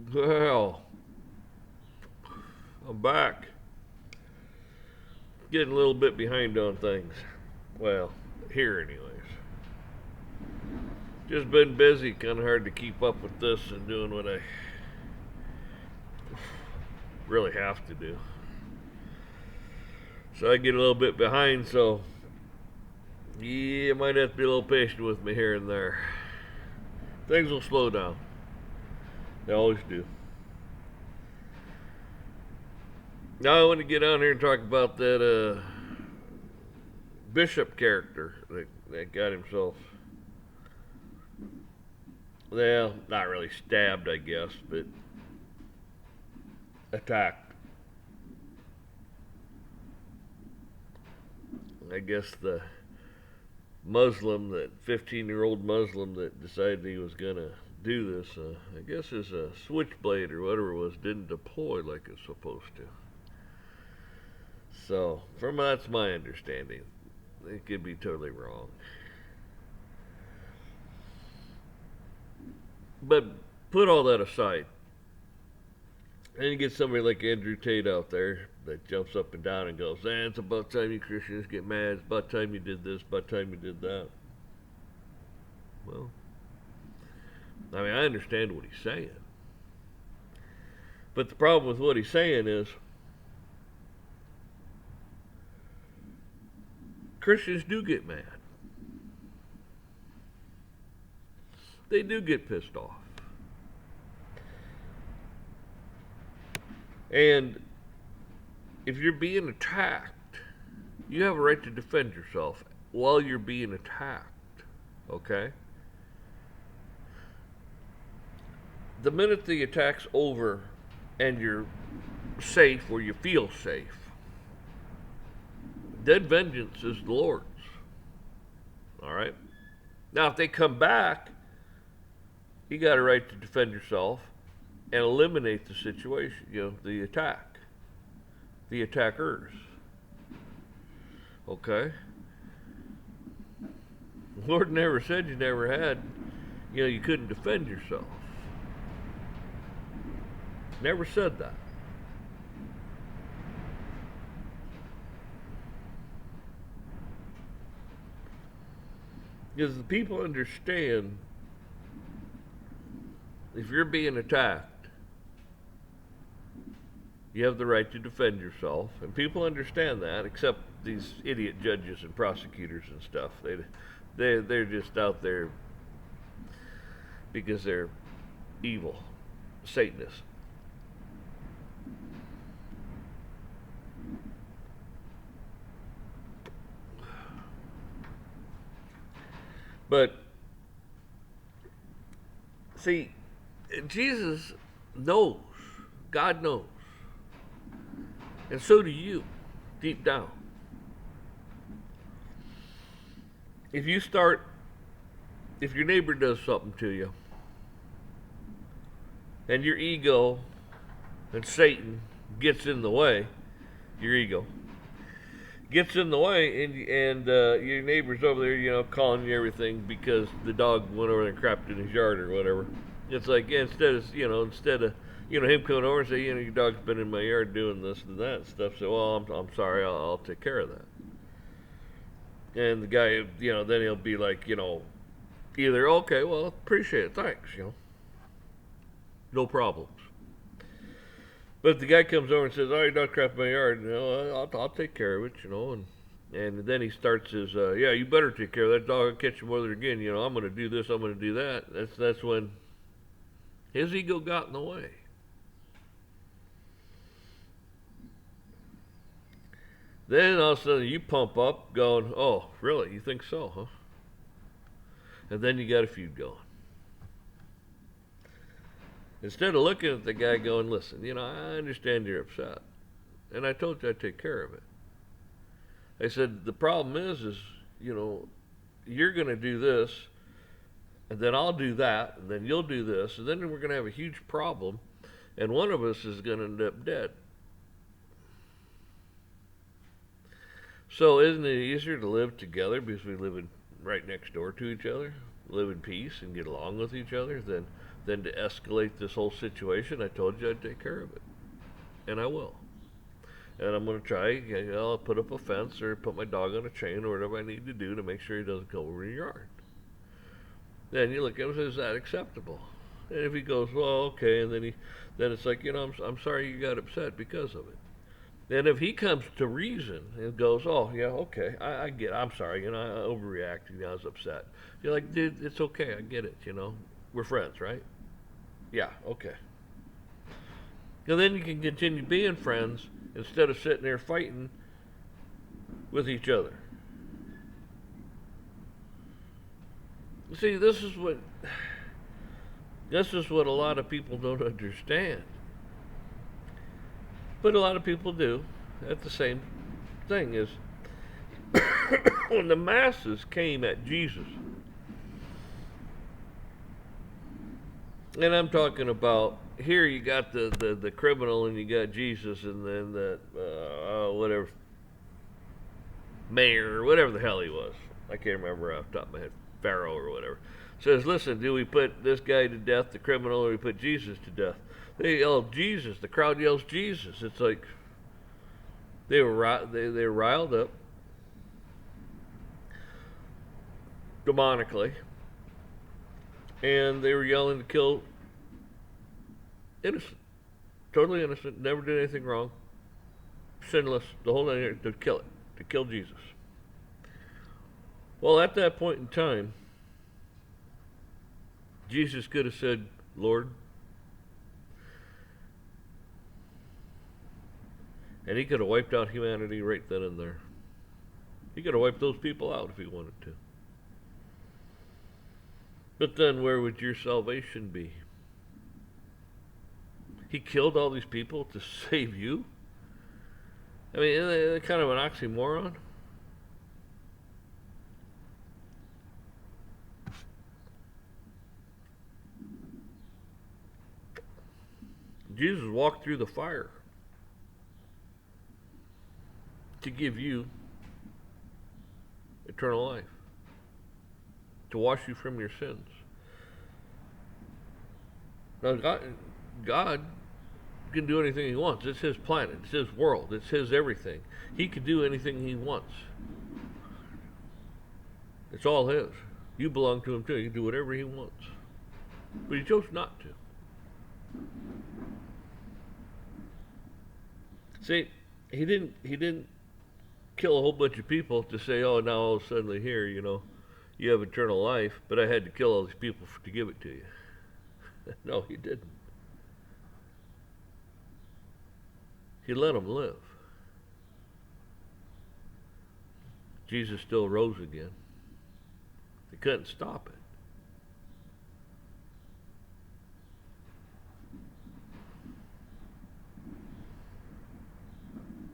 Well, I'm back. Getting a little bit behind on things. Well, here, anyways. Just been busy, kind of hard to keep up with this and doing what I really have to do. So I get a little bit behind, so yeah, you might have to be a little patient with me here and there. Things will slow down. They always do. Now I want to get on here and talk about that Bishop character that got himself, well, not really stabbed, I guess, but attacked. I guess the Muslim, that 15-year-old Muslim that decided he was going to do this, I guess his switchblade or whatever it was didn't deploy like it's supposed to. So, from that's my understanding. It could be totally wrong. But put all that aside. And you get somebody like Andrew Tate out there that jumps up and down and goes, it's about time you Christians get mad. It's about time you did this, about time you did that. Well, I mean, I understand what he's saying. But the problem with what he's saying is Christians do get mad. They do get pissed off. And if you're being attacked, you have a right to defend yourself while you're being attacked. Okay? The minute the attack's over and you're safe or you feel safe, then vengeance is the Lord's. All right? Now, if they come back, you got a right to defend yourself and eliminate the situation, the attack, the attackers. Okay? The Lord never said you never had, you couldn't defend yourself. Never said that. Because the people understand if you're being attacked, you have the right to defend yourself. And people understand that, except these idiot judges and prosecutors and stuff. They're just out there because they're evil, Satanists. But see, Jesus knows. God knows. And so do you, deep down. If your neighbor does something to you, and your ego and Satan gets in the way, your ego gets in the way, and your neighbor's over there, calling you everything because the dog went over there and crapped in his yard or whatever. It's like, yeah, instead of him coming over and say, your dog's been in my yard doing this and that and stuff. So, well, I'm sorry, I'll take care of that. And the guy, then he'll be like, either, okay, well, appreciate it, thanks, no problems. But if the guy comes over and says, "Oh, your dog crapped in my yard," I'll take care of it, and then he starts his, "Yeah, you better take care of that dog. I'll catch him with it again. I'm going to do this. I'm going to do that." That's when his ego got in the way. Then all of a sudden you pump up, going, "Oh, really? You think so, huh?" And then you got a feud going. Instead of looking at the guy going, "Listen, I understand you're upset. And I told you I'd take care of it." I said, the problem is, you're going to do this, and then I'll do that, and then you'll do this, and then we're going to have a huge problem, and one of us is going to end up dead. So isn't it easier to live together because we live right next door to each other, live in peace and get along with each other, than than to escalate this whole situation. I told you I'd take care of it, and I will. And I'm going to try, I'll put up a fence or put my dog on a chain or whatever I need to do to make sure he doesn't go over your yard. Then you look at him and say, is that acceptable? And if he goes, well, okay, and then it's like, I'm sorry you got upset because of it. Then if he comes to reason and goes, oh, yeah, okay, I get it. I'm sorry, I overreacted, I was upset. You're like, dude, it's okay, I get it, We're friends, right? Yeah, okay. And then you can continue being friends instead of sitting there fighting with each other. See, this is what a lot of people don't understand. But a lot of people do. At the same thing is when the masses came at Jesus, and I'm talking about here you got the criminal and you got Jesus and then whatever mayor or whatever the hell he was. I can't remember off the top of my head. Pharaoh or whatever. Says, listen, do we put this guy to death, the criminal, or we put Jesus to death? They yell Jesus. The crowd yells Jesus. It's like they were riled up demonically, and they were yelling to kill innocent, totally innocent, never did anything wrong, sinless, the whole thing, to kill Jesus. Well, at that point in time, Jesus could have said, Lord, and he could have wiped out humanity right then and there. He could have wiped those people out if he wanted to. But then where would your salvation be? He killed all these people to save you? I mean, isn't that kind of an oxymoron? Jesus walked through the fire to give you eternal life, to wash you from your sins. Now, God can do anything he wants. It's his planet. It's his world. It's his everything. He can do anything he wants. It's all his. You belong to him too. He can do whatever he wants. But he chose not to. See, he didn't kill a whole bunch of people to say, oh, now all of a sudden here, you have eternal life, but I had to kill all these people to give it to you. No, he didn't. He let them live. Jesus still rose again. They couldn't stop it.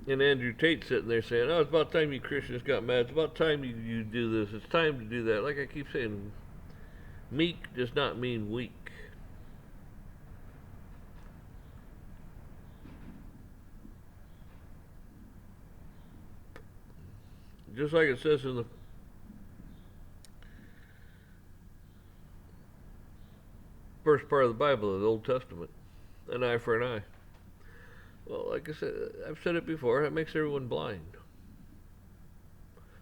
And Andrew Tate sitting there saying, oh, it's about time you Christians got mad. It's about time you do this. It's time to do that. Like I keep saying, meek does not mean weak. Just like it says in the first part of the Bible, the Old Testament, an eye for an eye. Well, like I said, I've said it before, that makes everyone blind.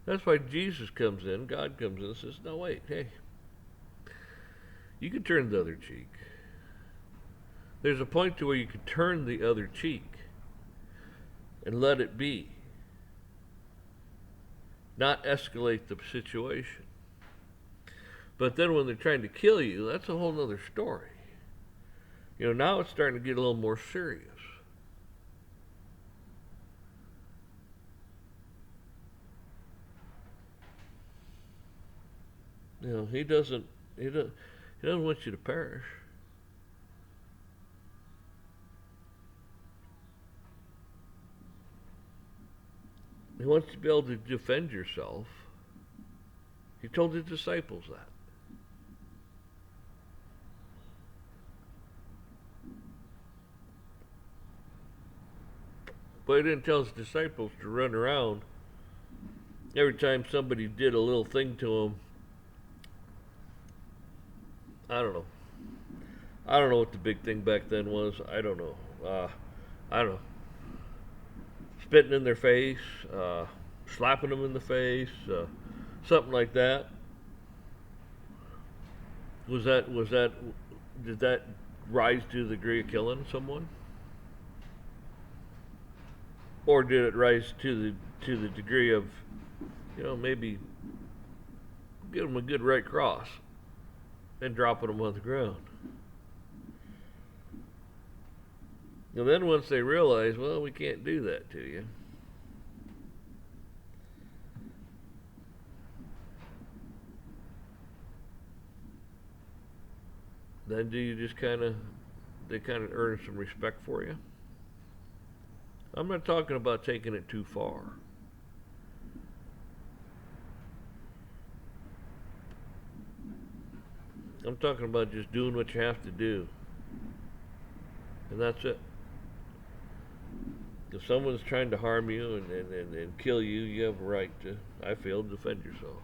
That's why Jesus comes in, God comes in and says, no, wait, hey, you can turn the other cheek. There's a point to where you can turn the other cheek and let it be. Not escalate the situation. But then when they're trying to kill you, that's a whole other story. Now it's starting to get a little more serious. He doesn't want you to perish. He wants you to be able to defend yourself. He told his disciples that. But he didn't tell his disciples to run around every time somebody did a little thing to him. I don't know. I don't know what the big thing back then was. I don't know. I don't know. Spitting in their face, slapping them in the face, something like that. Was that did that rise to the degree of killing someone, or did it rise to the degree of, maybe give them a good right cross and dropping them on the ground? And then once they realize, well, we can't do that to you, then do you just they kind of earn some respect for you? I'm not talking about taking it too far. I'm talking about just doing what you have to do. And that's it. If someone's trying to harm you and kill you, you have a right to, I feel, defend yourself.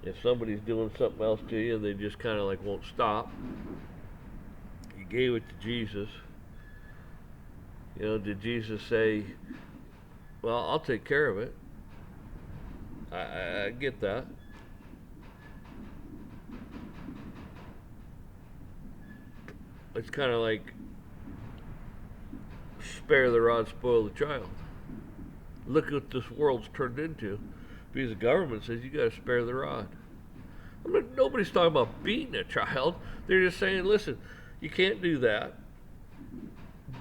If somebody's doing something else to you and they just kind of like won't stop, you gave it to Jesus. Did Jesus say, well, I'll take care of it? I get that. It's kind of like spare the rod, spoil the child. Look what this world's turned into. Because the government says you got to spare the rod. I mean, nobody's talking about beating a child. They're just saying, listen, you can't do that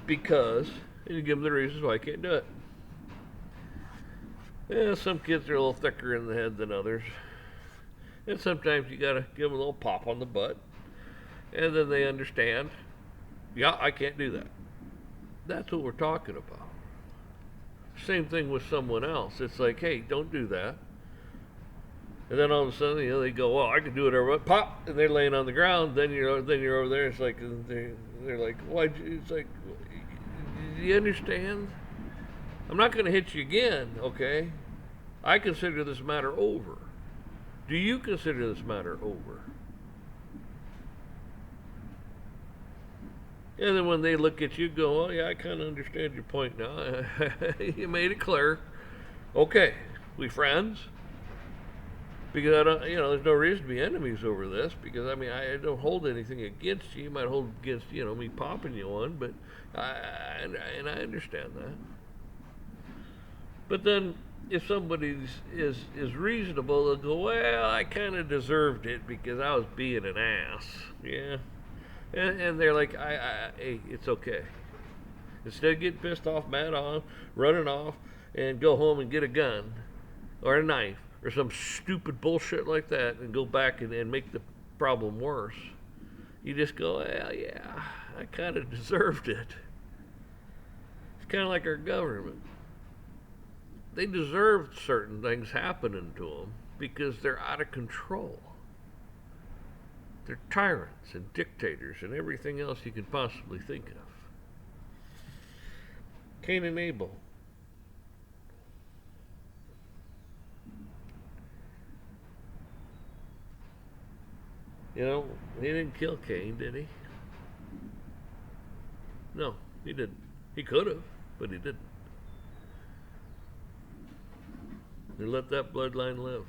because, and you give them the reasons why you can't do it. Yeah, some kids are a little thicker in the head than others. And sometimes you got to give them a little pop on the butt. And then they understand, yeah, I can't do that. That's what we're talking about. Same thing with someone else. It's like, hey, don't do that. And then all of a sudden, they go, well, I can do whatever. Pop, and they're laying on the ground. Then you're over there. It's like they're like, why? It's like, do you understand? I'm not going to hit you again, okay? I consider this matter over. Do you consider this matter over? And then when they look at you, go, oh, yeah, I kind of understand your point now. You made it clear. Okay, we friends? Because I don't, there's no reason to be enemies over this. Because, I mean, I don't hold anything against you. You might hold against, me popping you one. But, and I understand that. But then, if somebody is reasonable, they'll go, well, I kind of deserved it because I was being an ass. Yeah. And they're like, hey, it's okay. Instead of getting pissed off, mad off, running off, and go home and get a gun or a knife or some stupid bullshit like that and go back and make the problem worse, you just go, well, yeah, I kind of deserved it. It's kind of like our government. They deserve certain things happening to them because they're out of control. They're tyrants and dictators and everything else you can possibly think of. Cain and Abel. He didn't kill Cain, did he? No, he didn't. He could have, but he didn't. He let that bloodline live.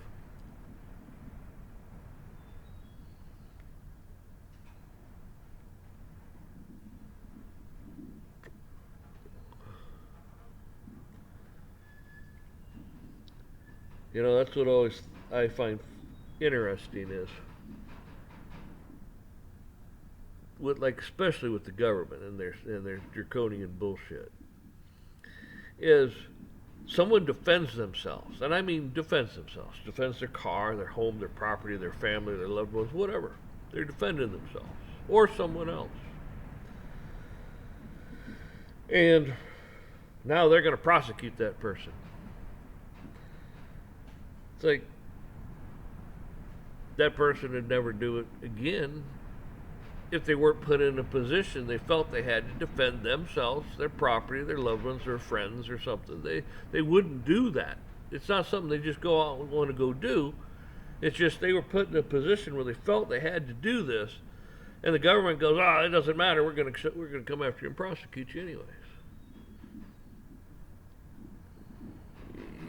That's what always I find interesting is especially with the government and their draconian bullshit, is someone defends themselves, and I mean defends their car, their home, their property, their family, their loved ones, whatever. They're defending themselves or someone else. And now they're going to prosecute that person. It's like that person would never do it again if they weren't put in a position they felt they had to defend themselves, their property, their loved ones, their friends, or something. They wouldn't do that. It's not something they just go out and want to go do. It's just they were put in a position where they felt they had to do this, And the government goes, "Oh, it doesn't matter. We're going to come after you and prosecute you anyways."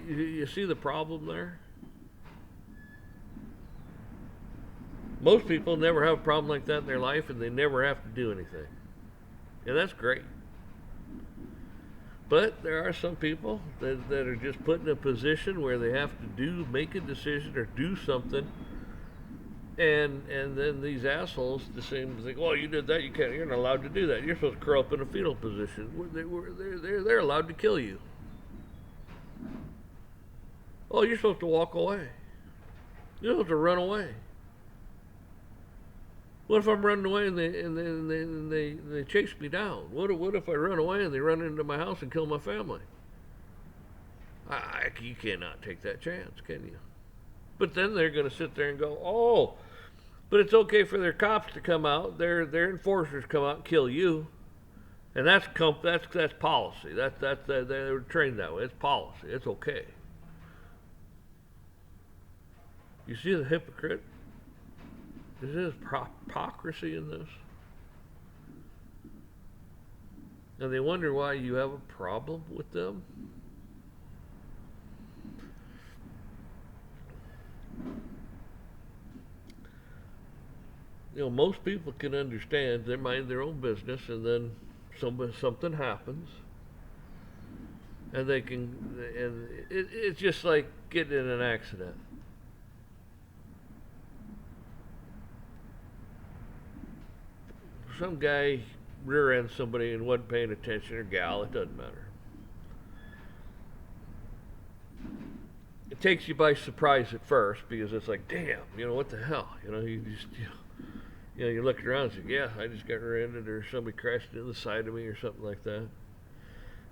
You see the problem there? Most people never have a problem like that in their life, and they never have to do anything. And that's great. But there are some people that are just put in a position where they have to make a decision or do something, and then these assholes just seem to think, "Well, you did that. You're not allowed to do that. You're supposed to curl up in a fetal position." They're allowed to kill you. Oh, you're supposed to walk away. You're supposed to run away. What if I'm running away and they chase me down? What if I run away and they run into my house and kill my family? You cannot take that chance, can you? But then they're going to sit there and go, "Oh, but it's okay for their cops to come out, their enforcers come out and kill you," and that's policy. They were trained that way. It's policy. It's okay. You see the hypocrite? There's hypocrisy in this. And they wonder why you have a problem with them. Most people can understand. They mind their own business, and then something happens, and it's just like getting in an accident. Some guy rear-ends somebody and wasn't paying attention, or gal, it doesn't matter. It takes you by surprise at first, because it's like, damn, what the hell? You look around and say, yeah, I just got rear-ended, or somebody crashed into the side of me, or something like that.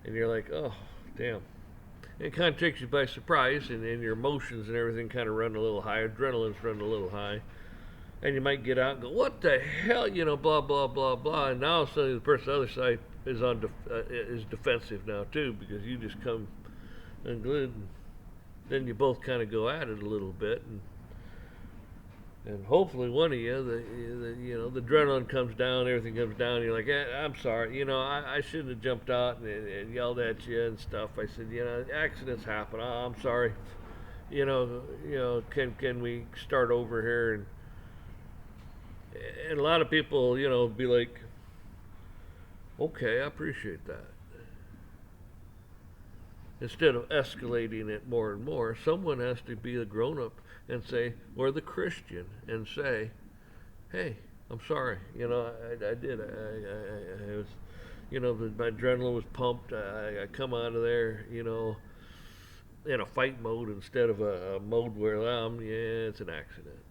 And you're like, oh, damn. It kind of takes you by surprise, and your emotions and everything kind of run a little high. Adrenaline's running a little high. And you might get out and go, "What the hell?" Blah, blah, blah, blah. And now suddenly the person on the other side is defensive now, too, because you just come unglued. And then you both kind of go at it a little bit. And hopefully one of you, the adrenaline comes down, everything comes down. You're like, "I'm sorry. I shouldn't have jumped out and yelled at you and stuff." I said, "Accidents happen. I'm sorry. Can we start over here?" And a lot of people, be like, "Okay, I appreciate that." Instead of escalating it more and more, someone has to be a grown-up and say, or the Christian, and say, "Hey, I'm sorry. I did. I was, my adrenaline was pumped. I come out of there, in a fight mode instead of a mode where it's an accident."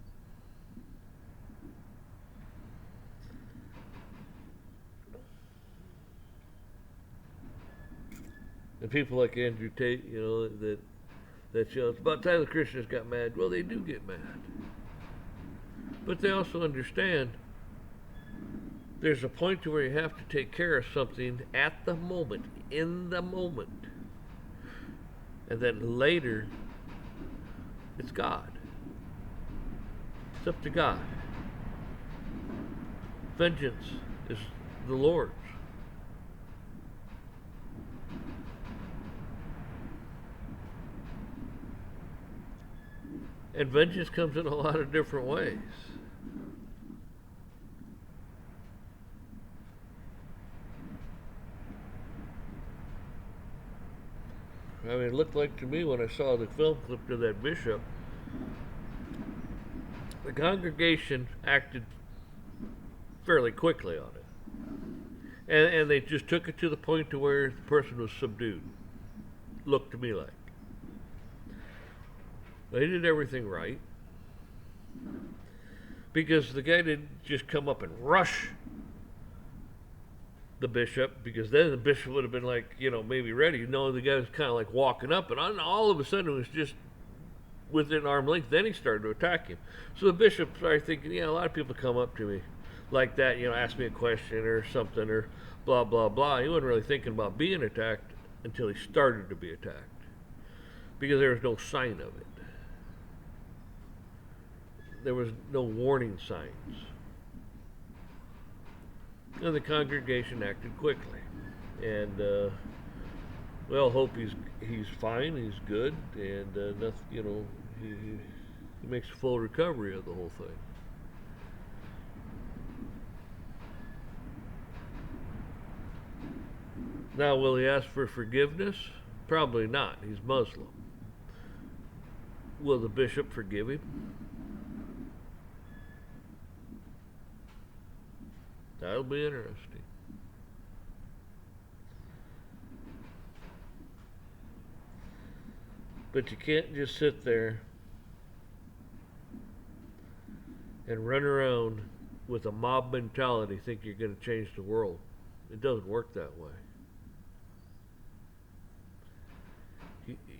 And people like Andrew Tate, that it's about time the Christians got mad. Well, they do get mad. But they also understand there's a point to where you have to take care of something at the moment, in the moment. And then later, it's God. It's up to God. Vengeance is the Lord's. And vengeance comes in a lot of different ways. I mean, it looked like to me when I saw the film clip of that bishop, the congregation acted fairly quickly on it. And they just took it to the point to where the person was subdued. Looked to me like. They did everything right. Because the guy didn't just come up and rush the bishop, because then the bishop would have been like, maybe ready. The guy was kind of like walking up, and all of a sudden it was just within arm's length. Then he started to attack him. So the bishop started thinking, a lot of people come up to me like that, ask me a question or something, or blah, blah, blah. He wasn't really thinking about being attacked until he started to be attacked, because there was no sign of it. There was no warning signs. And the congregation acted quickly. And we all hope he's fine, he's good, and nothing, he makes a full recovery of the whole thing. Now, will he ask for forgiveness? Probably not. He's Muslim. Will the bishop forgive him? That'll be interesting. But you can't just sit there and run around with a mob mentality, think you're going to change the world. It doesn't work that way.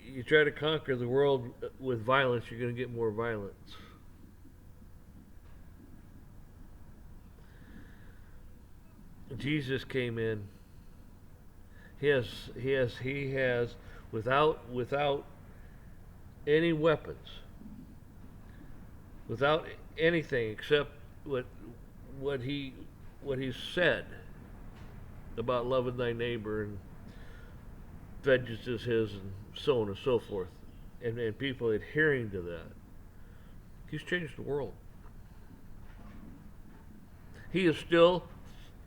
You try to conquer the world with violence, you're going to get more violence. Jesus came in. He has without any weapons, without anything except what he said about loving thy neighbor and vengeance is his and so on and so forth, and people adhering to that. He's changed the world. He has still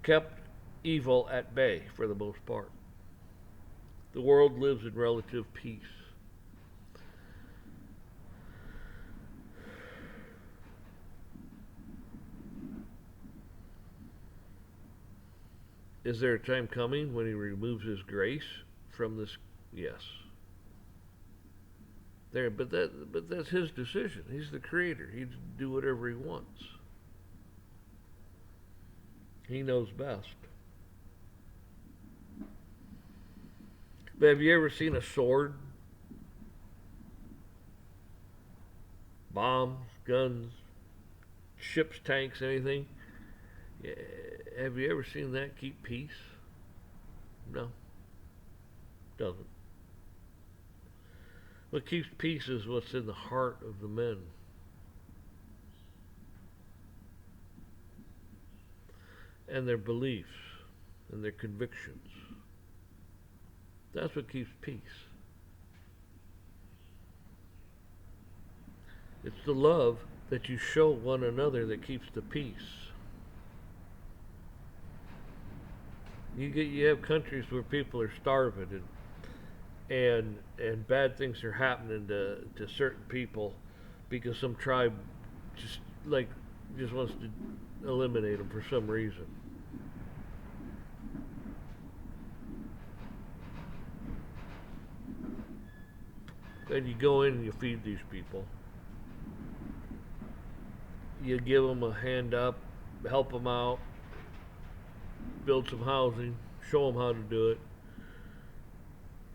kept evil at bay for the most part. The world lives in relative peace. Is there a time coming when he removes his grace from this? Yes. But that's his decision. He's the creator. He can do whatever he wants. He knows best. But have you ever seen a sword? Bombs, guns, ships, tanks, anything? Have you ever seen that keep peace? No. Doesn't. What keeps peace is what's in the heart of the men. And their beliefs and their convictions. That's what keeps peace. It's the love that you show one another that keeps the peace. You have countries where people are starving and bad things are happening to certain people because some tribe just wants to eliminate them for some reason. And you go in and you feed these people. You give them a hand up, help them out, build some housing, show them how to do it,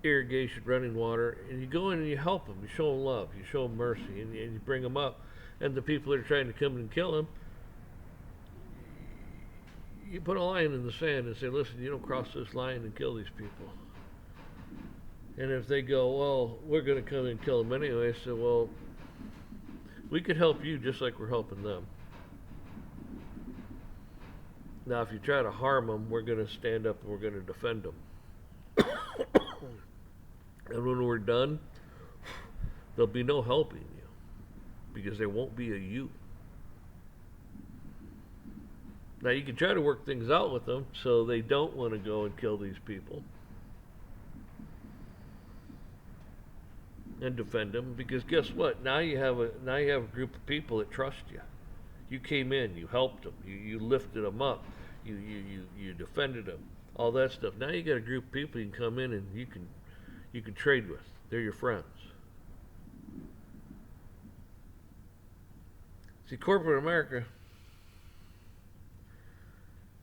irrigation, running water, and you go in and you help them. You show them love, you show them mercy, and you bring them up. And the people that are trying to come and kill them, you put a line in the sand and say, listen, you don't cross this line and kill these people. And if they go, well, we're going to come and kill them anyway, so, well, we could help you just like we're helping them. Now, if you try to harm them, we're going to stand up and we're going to defend them. And when we're done, there'll be no helping you because there won't be a you. Now, you can try to work things out with them so they don't want to go and kill these people and defend them, because guess what? Now you have a group of people that trust you. You came in, you helped them, you lifted them up, you defended them, all that stuff. Now you got a group of people you can come in and you can trade with. They're your friends. See, corporate America,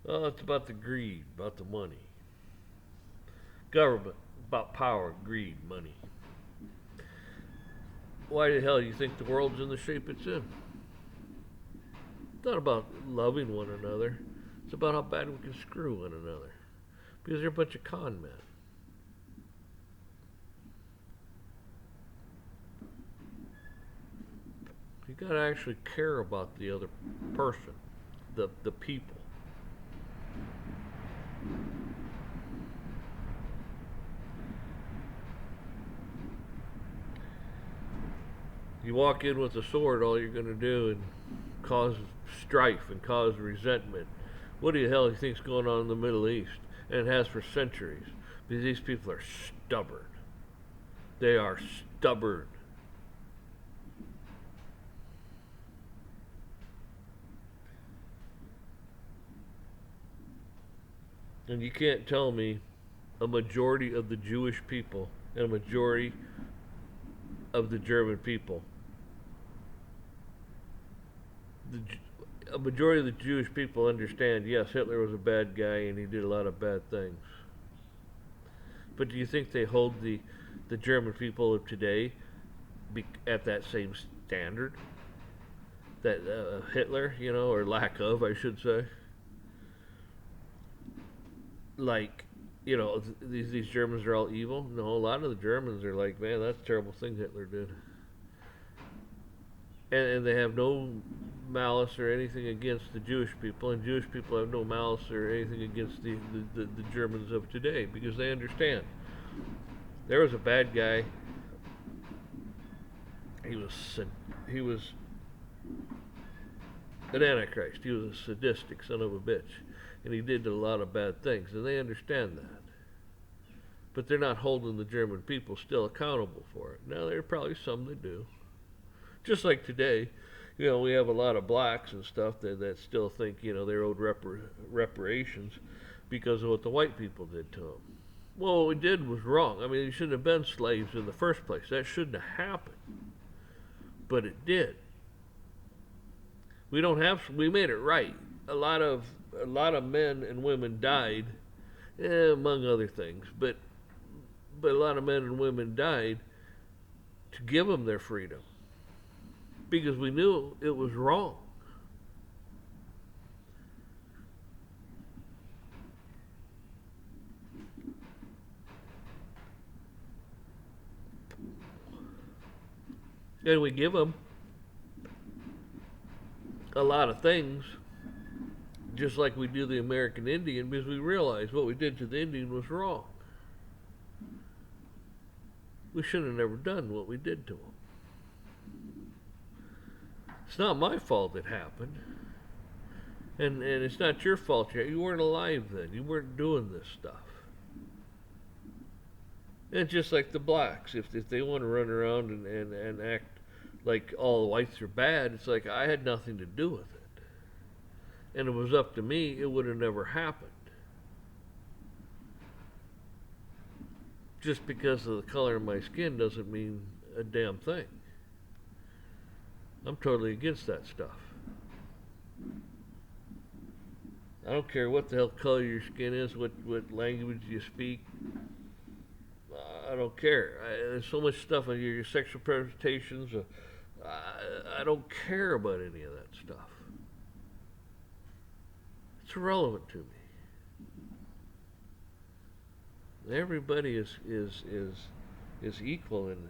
well, it's about the greed, about the money. Government, about power, greed, money. Why the hell do you think the world's in the shape it's in? It's not about loving one another. It's about how bad we can screw one another. Because they're a bunch of con men. You gotta actually care about the other person, the people. You walk in with a sword, all you're going to do and cause strife and cause resentment. What the hell do you think's going on in the Middle East? And it has for centuries. Because these people are stubborn. They are stubborn. And you can't tell me a majority of the Jewish people and a majority of the German people, a majority of the Jewish people understand, yes, Hitler was a bad guy and he did a lot of bad things. But do you think they hold the German people of today at that same standard? That Hitler, or lack of, I should say. Like, these Germans are all evil. No, a lot of the Germans are like, man, that's a terrible thing Hitler did. And they have no malice or anything against the Jewish people, and Jewish people have no malice or anything against the Germans of today, because they understand. There was a bad guy. He was an antichrist. He was a sadistic son of a bitch. And he did a lot of bad things, and they understand that. But they're not holding the German people still accountable for it. Now, there are probably some that do. Just like today, we have a lot of blacks and stuff that still think, they're owed reparations because of what the white people did to them. Well, what we did was wrong. I mean, you shouldn't have been slaves in the first place. That shouldn't have happened. But it did. We made it right. A lot of men and women died, among other things. But a lot of men and women died to give them their freedom, because we knew it was wrong. And we give them a lot of things, just like we do the American Indian, because we realize what we did to the Indian was wrong. We should have never done what we did to them. It's not my fault it happened. And it's not your fault. You weren't alive then. You weren't doing this stuff. And just like the blacks, if they want to run around and act like all the whites are bad, it's like I had nothing to do with it. And it was up to me, it would have never happened. Just because of the color of my skin doesn't mean a damn thing. I'm totally against that stuff. I don't care what the hell color your skin is, what language you speak. I don't care. There's so much stuff on your sexual presentations. I don't care about any of that stuff. It's irrelevant to me. Everybody is equal, and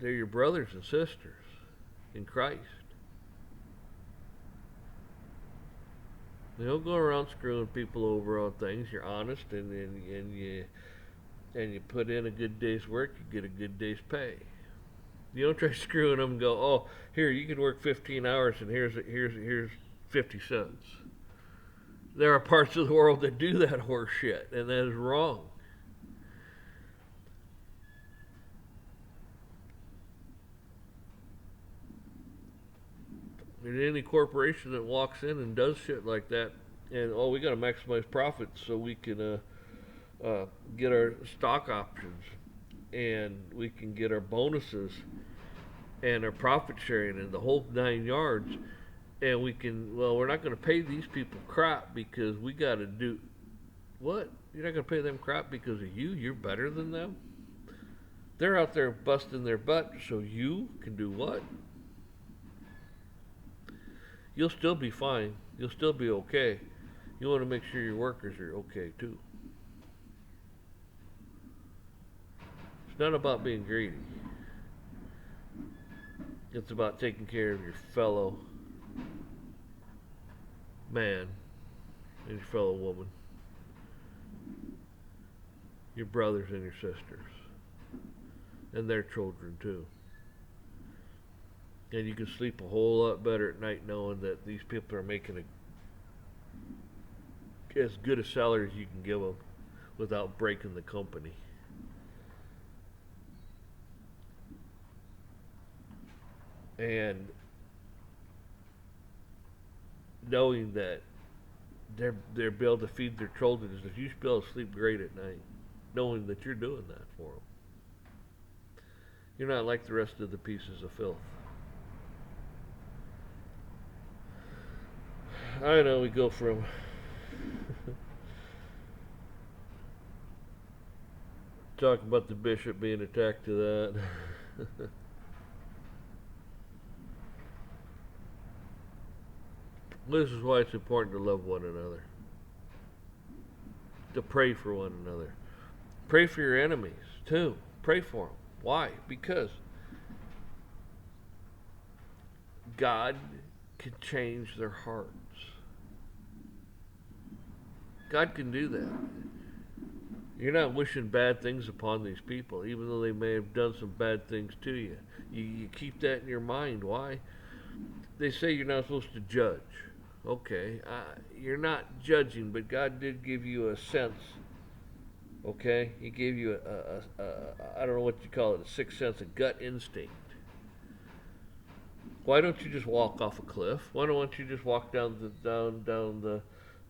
they're your brothers and sisters in Christ. You don't go around screwing people over on things. You're honest, and you put in a good day's work, you get a good day's pay. You don't try screwing them and go, oh, here, you can work 15 hours and here's 50 cents. There are parts of the world that do that horse shit, and that is wrong. And any corporation that walks in and does shit like that, and we got to maximize profits so we can get our stock options, and we can get our bonuses and our profit sharing and the whole 9 yards, and we're not going to pay these people crap because we got to do what? You're not going to pay them crap because of you? You're better than them? They're out there busting their butt so you can do what? You'll still be fine. You'll still be okay. You want to make sure your workers are okay too. It's not about being greedy. It's about taking care of your fellow man and your fellow woman, your brothers and your sisters. and their children too. And you can sleep a whole lot better at night knowing that these people are making as good a salary as you can give them without breaking the company. And knowing that they're able to feed their children is that you should be able to sleep great at night, knowing that you're doing that for them. You're not like the rest of the pieces of filth. I know we go from talking about the bishop being attacked to that. This is why it's important to love one another, to pray for one another. Pray for your enemies, too. Pray for them. Why? Because God can change their hearts. God can do that. You're not wishing bad things upon these people, even though they may have done some bad things to you. You keep that in your mind. Why? They say you're not supposed to judge. Okay, you're not judging, but God did give you a sense. Okay, He gave you I don't know what you call it, a sixth sense, a gut instinct. Why don't you just walk off a cliff? Why don't you just walk down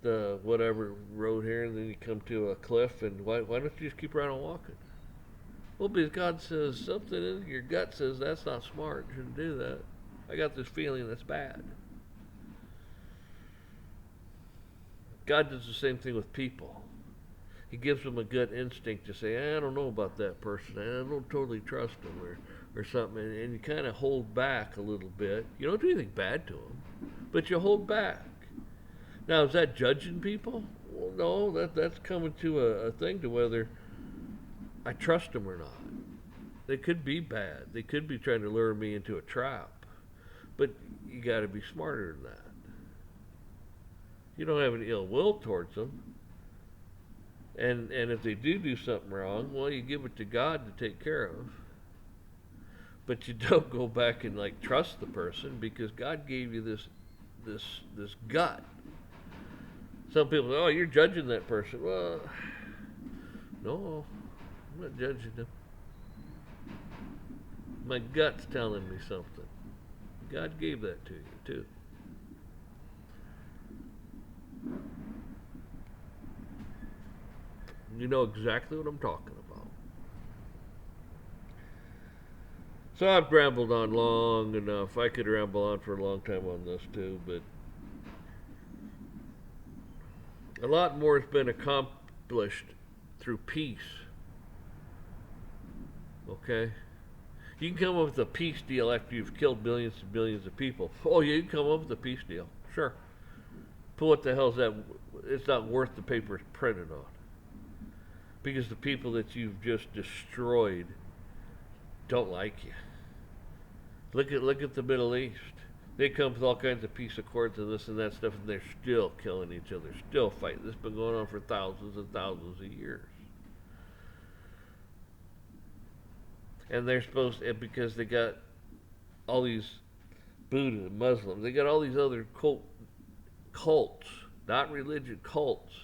the whatever road here, and then you come to a cliff, and why don't you just keep right on walking? Well, because God says something in your gut says that's not smart. You shouldn't do that. I got this feeling that's bad. God does the same thing with people. He gives them a gut instinct to say, I don't know about that person. I don't totally trust them or something. And you kind of hold back a little bit. You don't do anything bad to them, but you hold back. Now, is that judging people? Well, no, that's coming to a thing to whether I trust them or not. They could be bad. They could be trying to lure me into a trap. But you got to be smarter than that. You don't have any ill will towards them. And if they do something wrong, well, you give it to God to take care of. But you don't go back and like trust the person because God gave you this gut. Some people say, oh, you're judging that person. Well, no, I'm not judging them. My gut's telling me something. God gave that to you, too. You know exactly what I'm talking about. So I've rambled on long enough. I could ramble on for a long time on this too, but a lot more has been accomplished through peace. Okay? You can come up with a peace deal after you've killed billions and billions of people. Oh, yeah, you can come up with a peace deal. Sure. But what the hell is that? It's not worth the paper it's printed on. Because the people that you've just destroyed don't like you. Look at the Middle East. They come with all kinds of peace accords and this and that stuff, and they're still killing each other, still fighting. This has been going on for thousands and thousands of years. And they're supposed to, because they got all these Buddha, Muslims, they got all these other cults, not religion, cults.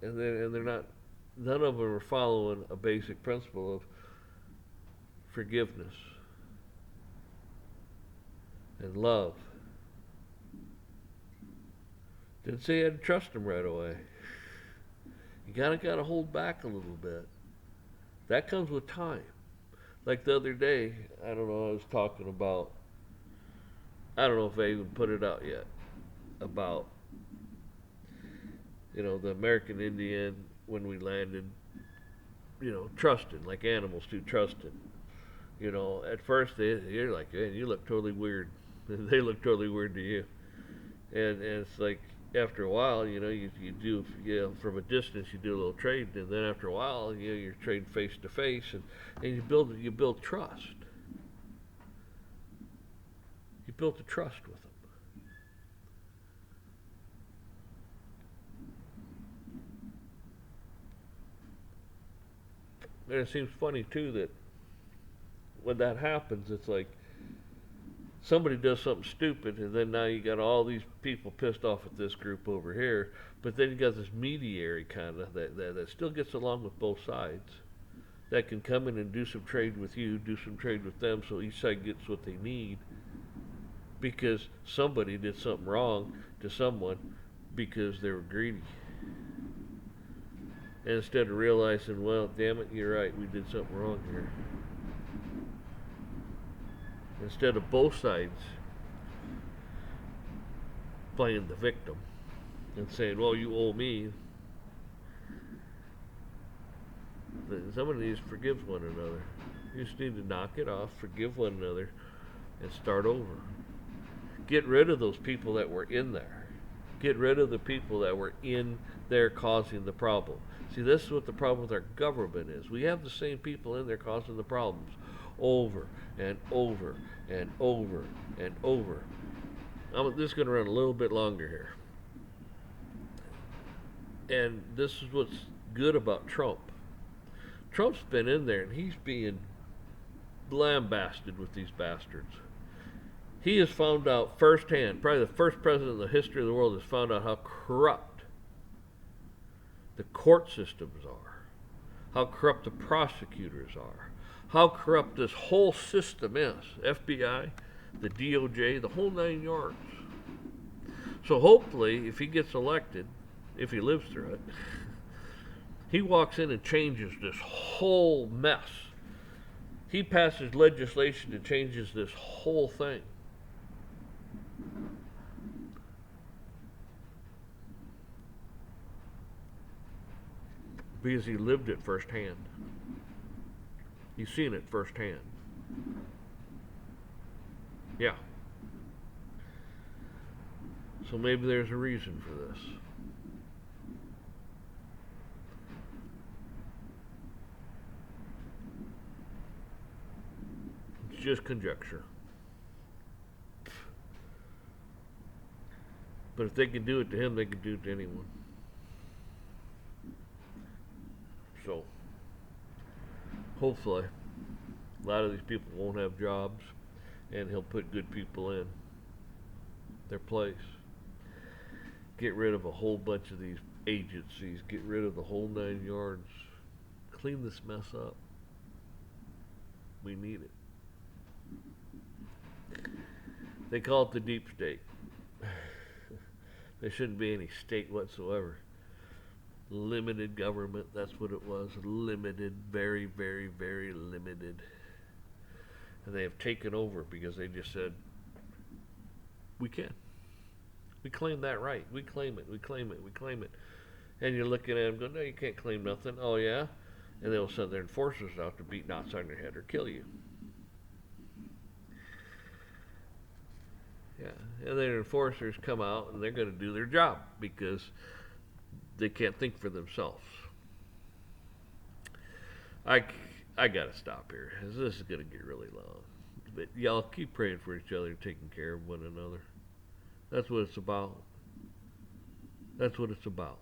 And they're not, none of them are following a basic principle of forgiveness and love. Didn't say you had to trust them right away. You gotta hold back a little bit. That comes with time. Like the other day, I don't know, I was talking about, I don't know if I even put it out yet, about, you know, the American Indian, when we landed, you know, trusting, like animals do, trusting. You know, at first you're like, man, you look totally weird. And they look totally weird to you. And it's like, after a while, you know, you do, you know, from a distance you do a little trade, and then after a while, you know, you're trading face to face, and you build trust. You build a trust with them. And it seems funny too that when that happens, it's like somebody does something stupid, and then now you got all these people pissed off at this group over here. But then you got this mediary kind of that still gets along with both sides, that can come in and do some trade with you, do some trade with them, so each side gets what they need because somebody did something wrong to someone because they were greedy. And instead of realizing, well, damn it, you're right, we did something wrong here. Instead of both sides playing the victim and saying, well, you owe me, somebody needs to forgive one another. You just need to knock it off, forgive one another, and start over. Get rid of those people that were in there. Get rid of the people that were in there causing the problem. See, this is what the problem with our government is. We have the same people in there causing the problems over and over and over and over. This is going to run a little bit longer here. And this is what's good about Trump. Trump's been in there and he's being lambasted with these bastards. He has found out firsthand, probably the first president in the history of the world has found out how corrupt the court systems are, how corrupt the prosecutors are, how corrupt this whole system is. FBI, the DOJ, the whole 9 yards. So hopefully, if he gets elected, if he lives through it, he walks in and changes this whole mess. He passes legislation that changes this whole thing. Because he lived it firsthand. He's seen it firsthand. Yeah. So maybe there's a reason for this. It's just conjecture. But if they can do it to him, they can do it to anyone. So, hopefully, a lot of these people won't have jobs, and he'll put good people in their place. Get rid of a whole bunch of these agencies. Get rid of the whole 9 yards. Clean this mess up. We need it. They call it the deep state. There shouldn't be any state whatsoever. Limited government, that's what it was. Limited, very, very, very limited. And they have taken over because they just said, we can. We claim that right. We claim it, we claim it, we claim it. And you're looking at them going, no, you can't claim nothing. Oh, yeah? And they'll send their enforcers out to beat knots on your head or kill you. Yeah, and their enforcers come out and they're going to do their job because they can't think for themselves. I got to stop here. This is going to get really long. But y'all keep praying for each other and taking care of one another. That's what it's about. That's what it's about.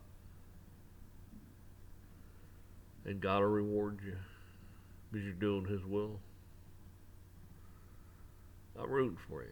And God will reward you because you're doing His will. I'm rooting for you.